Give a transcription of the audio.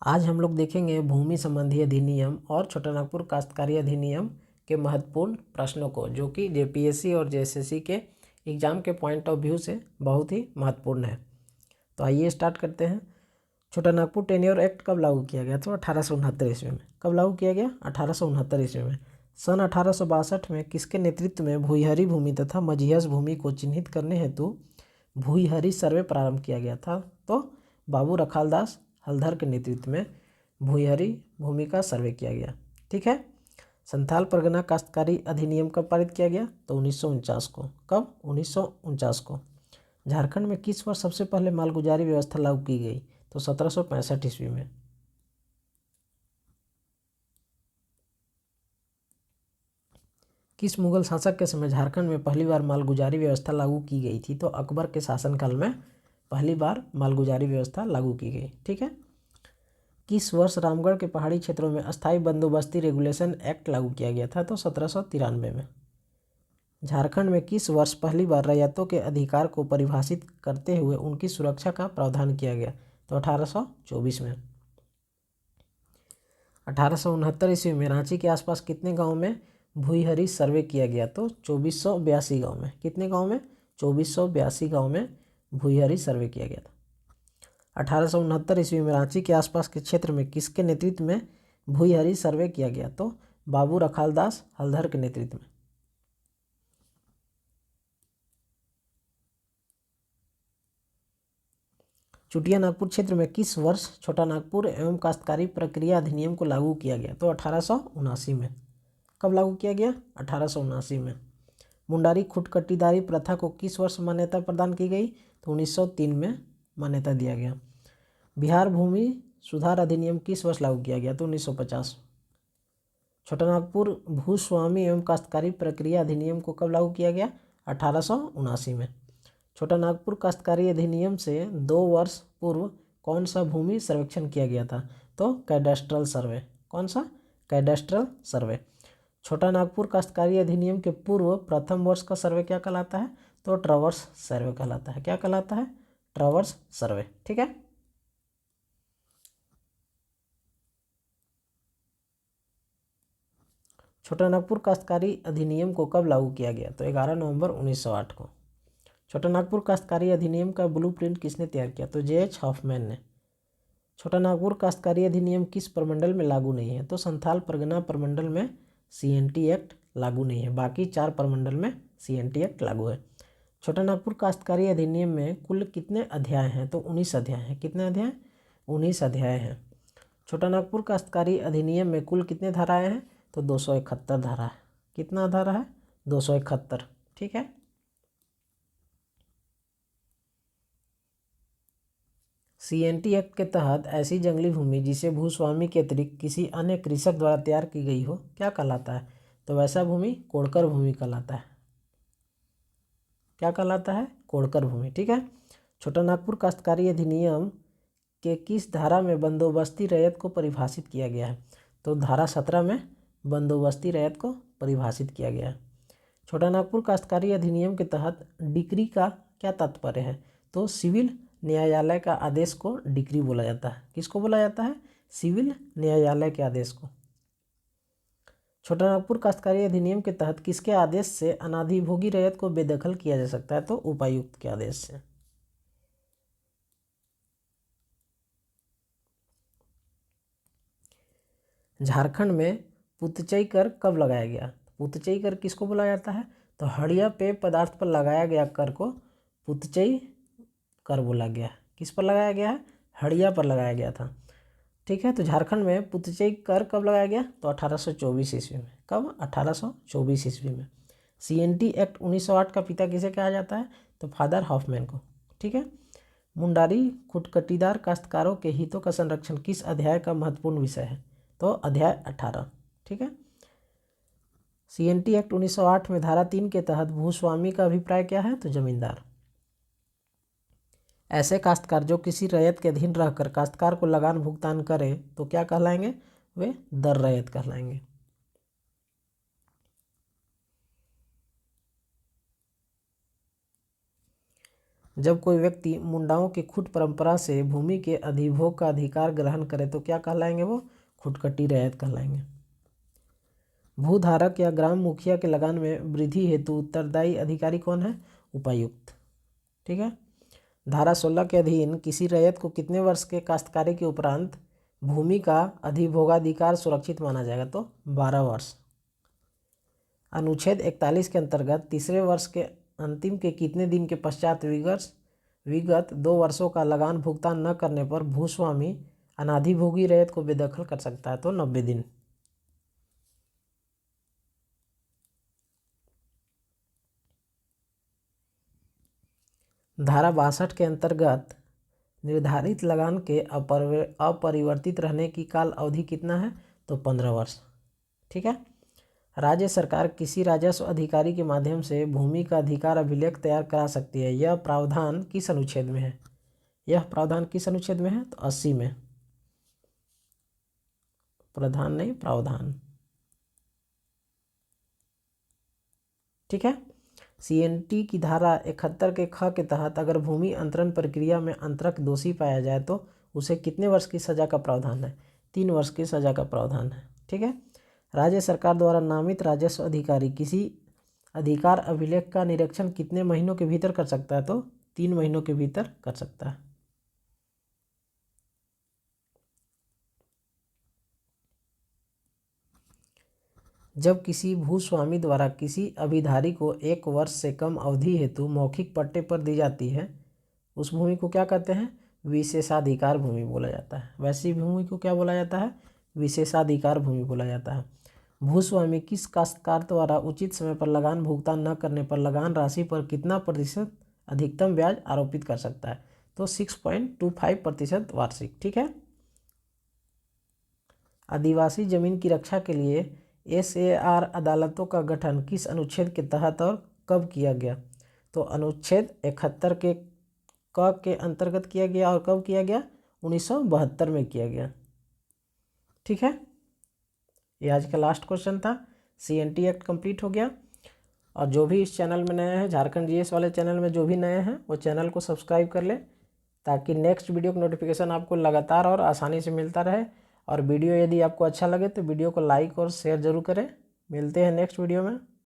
आज हम लोग देखेंगे भूमि संबंधी अधिनियम और छोटा नागपुर काश्तकारी अधिनियम के महत्वपूर्ण प्रश्नों को, जो कि जेपीएससी और जेएसएससी के एग्जाम के पॉइंट ऑफ व्यू से बहुत ही महत्वपूर्ण है। तो आइए स्टार्ट करते हैं। छोटा नागपुर टेन्योर एक्ट कब लागू किया गया? तो 1869 ईस्वी में। कब लागू किया गया? 1869 ईस्वी में। सन 1862 में किसके नेतृत्व में भूईहरी भूमि तथा मझिहस भूमि को चिन्हित करने हेतु भूईहरी सर्वे प्रारंभ किया गया था? तो बाबू रखालदास हल्दर के नेतृत्व में भूईहरी भूमि का सर्वे किया गया। ठीक है। संथाल परगना काश्तकारी अधिनियम कब पारित किया गया? तो 1949 को। कब? 1949 को। झारखंड में किस वर्ष सबसे पहले मालगुजारी व्यवस्था लागू की गई? तो 1765 ईस्वी में। किस मुगल शासक के समय झारखंड में पहली बार मालगुजारी व्यवस्था लागू की गई थी? तो अकबर के शासनकाल में पहली बार मालगुजारी व्यवस्था लागू की गई। ठीक है। किस वर्ष रामगढ़ के पहाड़ी क्षेत्रों में अस्थायी बंदोबस्ती रेगुलेशन एक्ट लागू किया गया था? तो 1793 में। झारखंड में किस वर्ष पहली बार रैयतों के अधिकार को परिभाषित करते हुए उनकी सुरक्षा का प्रावधान किया गया? तो 1824 में। 1869 ईस्वी में रांची के आसपास कितने गांव में भूईहरी सर्वे किया गया? तो 2482 गाँव में। कितने गाँव में? 2482 गाँव में भूईहरी सर्वे किया गया था। 1869 ईस्वी में रांची के आसपास के क्षेत्र में किसके नेतृत्व में भूईहरी सर्वे किया गया? तो बाबू रखालदास हल्दर के नेतृत्व में। चुटिया नागपुर क्षेत्र में किस वर्ष छोटा नागपुर एवं काश्तकारी प्रक्रिया अधिनियम को लागू किया गया? तो 1879 में। कब लागू किया गया? 1879 में। मुंडारी खुटकटीदारी प्रथा को किस वर्ष मान्यता प्रदान की गई? तो 1903 में मान्यता दिया गया। बिहार भूमि सुधार अधिनियम किस वर्ष लागू किया गया? तो 1950। छोटा नागपुर भूस्वामी एवं काश्तकारी प्रक्रिया अधिनियम को कब लागू किया गया? 1879 में। छोटा नागपुर काश्तकारी अधिनियम से 2 वर्ष पूर्व कौन सा भूमि सर्वेक्षण किया गया था? तो कैडेस्ट्रल सर्वे। कौन सा? कैडेस्ट्रल सर्वे। छोटा नागपुर काश्तकारी अधिनियम के पूर्व प्रथम वर्ष का सर्वे क्या कहलाता है? तो ट्रवर्स सर्वे कहलाता है। क्या कहलाता है? ट्रवर्स सर्वे। ठीक है। छोटा नागपुर काश्तकारी अधिनियम को कब लागू किया गया? तो 11 नवंबर 1908 को। छोटा नागपुर काश्तकारी अधिनियम का ब्लूप्रिंट किसने तैयार किया? तो जे.एच. हॉफमैन ने। छोटा नागपुर काश्तकारी अधिनियम किस प्रमंडल में लागू नहीं है? तो संथाल परगना प्रमंडल में सीएनटी एक्ट लागू नहीं है। बाकी 4 प्रमंडल में सीएनटी एक्ट लागू है। छोटा नागपुर काश्तकारी अधिनियम में कुल कितने अध्याय हैं? तो 19 अध्याय हैं। कितने अध्याय? 19 अध्याय हैं। छोटा नागपुर काश्तकारी अधिनियम में कुल कितने धाराएं हैं? तो 271 धारा है। कितना धारा है? 271। ठीक है। सीएनटी एक्ट के तहत ऐसी जंगली भूमि जिसे भूस्वामी के अतिरिक्त किसी अन्य कृषक द्वारा तैयार की गई हो क्या कहलाता है? तो वैसा भूमि कोड़कर भूमि कहलाता है। क्या कहलाता है? कोड़कर भूमि। ठीक है। छोटा नागपुर काश्तकारी अधिनियम के किस धारा में बंदोबस्ती रैयत को परिभाषित किया गया है? तो धारा 17 में बंदोबस्ती रैयत को परिभाषित किया गया है। छोटा नागपुर काश्तकारी अधिनियम के तहत डिक्री का क्या तात्पर्य है? तो सिविल न्यायालय का आदेश को डिक्री बोला जाता है। किसको बोला जाता है? सिविल न्यायालय के आदेश को। छोटा नागपुर काश्तकारी अधिनियम के तहत किसके आदेश से अनाधिभोगी रैयत को बेदखल किया जा सकता है? तो उपायुक्त के आदेश से। झारखंड में पुतचई कर कब लगाया गया? पुतचई कर किसको बोला जाता है? तो हड़िया पेय पदार्थ पर लगाया गया कर को पुतचई कर बोला गया है। किस पर लगाया गया है? हड़िया पर लगाया गया था। ठीक है। तो झारखंड में पुतचई कर कब लगाया गया? तो 1824 ईस्वी में। कब? 1824 ईस्वी में। सीएनटी एक्ट 1908 का पिता किसे कहा जाता है? तो फादर हॉफमैन को। ठीक है। मुंडारी खुटकटीदार काश्तकारों के हितों का संरक्षण किस अध्याय का महत्वपूर्ण विषय है? तो अध्याय 18। ठीक है। सीएनटी एक्ट 1908 में धारा 3 के तहत भूस्वामी का अभिप्राय क्या है? तो जमींदार। ऐसे काश्तकार जो किसी रैयत के अधीन रहकर काश्तकार को लगान भुगतान करे तो क्या कहलाएंगे? वे दर रैयत कहलाएंगे। जब कोई व्यक्ति मुंडाओं की खुट परंपरा से भूमि के अधिभोग का अधिकार ग्रहण करे तो क्या कहलाएंगे? वो खुटकटी रैयत कहलाएंगे। भूधारक या ग्राम मुखिया के लगान में वृद्धि हेतु उत्तरदायी अधिकारी कौन है? उपायुक्त। ठीक है। धारा 16 के अधीन किसी रैयत को कितने वर्ष के काश्तकारी के उपरांत भूमि का अधिभोगाधिकार सुरक्षित माना जाएगा? तो 12 वर्ष। अनुच्छेद 41 के अंतर्गत तीसरे वर्ष के अंतिम के कितने दिन के पश्चात विगत 2 वर्षों का लगान भुगतान न करने पर भूस्वामी अनाधिभोगी रैयत को बेदखल कर सकता है? तो 90 दिन। धारा 62 के अंतर्गत निर्धारित लगान के अपरिवर्तित रहने की काल अवधि कितना है? तो 15 वर्ष। ठीक है। राज्य सरकार किसी राजस्व अधिकारी के माध्यम से भूमि का अधिकार अभिलेख तैयार करा सकती है। यह प्रावधान किस अनुच्छेद में है? यह प्रावधान किस अनुच्छेद में है? तो 80 में। प्रधान नहीं, प्रावधान। ठीक है। CNT की धारा 71 के ख के तहत अगर भूमि अंतरण प्रक्रिया में अंतरक दोषी पाया जाए तो उसे कितने वर्ष की सजा का प्रावधान है? 3 वर्ष की सजा का प्रावधान है। ठीक है। राज्य सरकार द्वारा नामित राजस्व अधिकारी किसी अधिकार अभिलेख का निरीक्षण कितने महीनों के भीतर कर सकता है? तो 3 महीनों के भीतर कर सकता है। जब किसी भूस्वामी द्वारा किसी अभिधारी को 1 वर्ष से कम अवधि हेतु मौखिक पट्टे पर दी जाती है, उस भूमि को क्या कहते हैं? विशेषाधिकार भूमि बोला जाता है। वैसी भूमि को क्या बोला जाता है? विशेषाधिकार भूमि बोला जाता है। भूस्वामी किस काश्तकार द्वारा उचित समय पर लगान भुगतान न करने पर लगान राशि पर कितना प्रतिशत अधिकतम ब्याज आरोपित कर सकता है? तो 6.25% वार्षिक। ठीक है। आदिवासी जमीन की रक्षा के लिए SAR अदालतों का गठन किस अनुच्छेद के तहत और कब किया गया? तो अनुच्छेद 71 के क के अंतर्गत किया गया। और कब किया गया? 1972 में किया गया। ठीक है। ये आज का लास्ट क्वेश्चन था। CNT एक्ट कंप्लीट हो गया। और जो भी इस चैनल में नए हैं, झारखंड GS वाले चैनल में जो भी नए हैं वो चैनल को सब्सक्राइब कर ले ताकि नेक्स्ट वीडियो का नोटिफिकेशन आपको लगातार और आसानी से मिलता रहे। और वीडियो यदि आपको अच्छा लगे तो वीडियो को लाइक और शेयर जरूर करें। मिलते हैं नेक्स्ट वीडियो में।